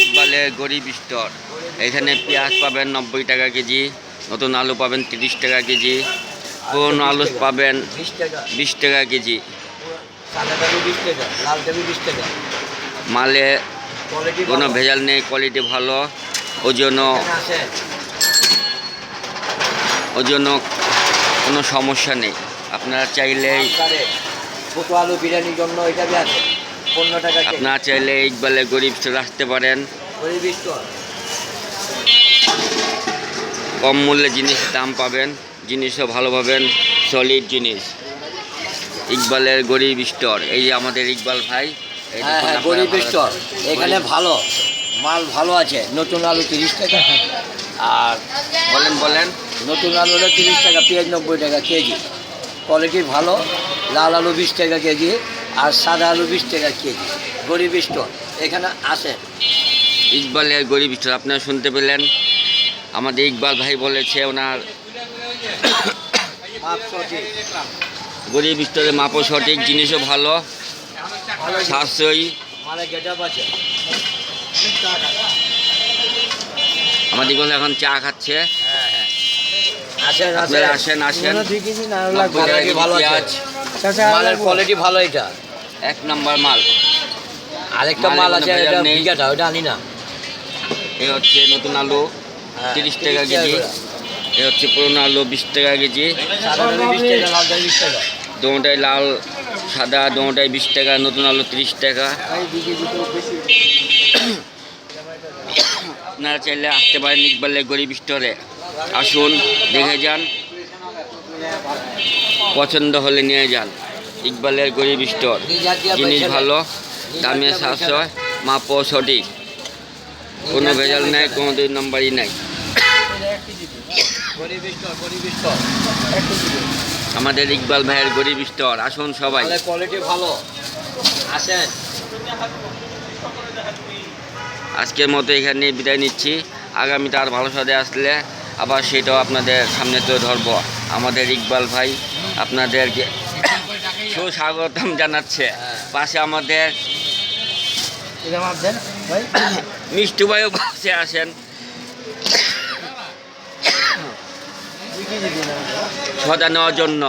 ইকবালের গরিব স্টোর। এখানে পেঁয়াজ পাবেন 90 টাকা কেজি, নতুন আলু পাবেন 30 টাকা কেজি, পুরনো আলু পাবেন 20 টাকা কেজি। মালে কোনো ভেজাল নেই, কোয়ালিটি ভালো, ওজন্য কোনো সমস্যা নেই। আপনারা চাইলেই আলু বিরিয়ানির জন্য এটা আছে 15 টাকা। আপনারা চাইলে ইকবালে গরিব স্টোর আসতে পারেন। কম মূল্যে জিনিসের দাম পাবেন, জিনিসও ভালো পাবেন, সলিড জিনিস। ইকবালের গরিব স্টোর। এই যে আমাদের ইকবাল ভাই, হ্যাঁ গরিব স্টোর। এখানে ভালো মাল ভালো আছে। নতুন আলু 30 টাকা, আর বলেন নতুন আলু হলো 30 টাকা, পেঁয়াজ 90 টাকা কেজি। কোয়ালিটি ভালো। লাল আলু 20 টাকা কেজি, আর সাদা আলু 20 টাকা কেজি। গরিব স্টোর, এখানে আসেন। ইকবালের গরিব স্টোর আপনারা শুনতে পেলেন। আমাদের ইকবাল ভাই বলেছে ওনার গরিব স্টোরের মাপও সঠিক, জিনিসও ভালো, সাশ্রয়ী। আমাদের ইকবাল এখন চা খাচ্ছে। আসেন মালের কোয়ালিটি ভালো। এটা 1 নম্বর মাল। আরেকটা মাল আছে, এটা বিঘাটা, ওটা আনি না। এই হচ্ছে নতুন আলু 30 টাকা কেজি, এ হচ্ছে পুরনো আলু 20 টাকা কেজি। দোটাই লাল সাদা, দোটাই 20 টাকা, নতুন আলু 30 টাকা। আপনারা চাইলে আসতে পারেন ইকবালের গরিব স্টোরে। আসুন, দেখে যান, পছন্দ হলে নিয়ে যান। ইকবালের গরিব স্টোর, জিনিস ভালো, দামে সাশ্রয়, মাপও সঠিক, কোনো ভেজাল নাই, কোনো 2 নম্বরই নাই। আমাদের ইকবাল ভাইয়ের গরিব স্টোর। আসুন সবাই। কোয়ালিটি ভালো, আসেন। আজকের মতো এখানে বিদায় নিচ্ছি। আগামীতে আর ভালো সাথে আসলে আবার সেটাও আপনাদের সামনে তুলে ধরবো। আমাদের ইকবাল ভাই আপনাদেরকে সুস্বাগতম জানাচ্ছে। পাশে আমাদের মিষ্টু ভাইও পাশে আসেন সদা নেওয়ার জন্য।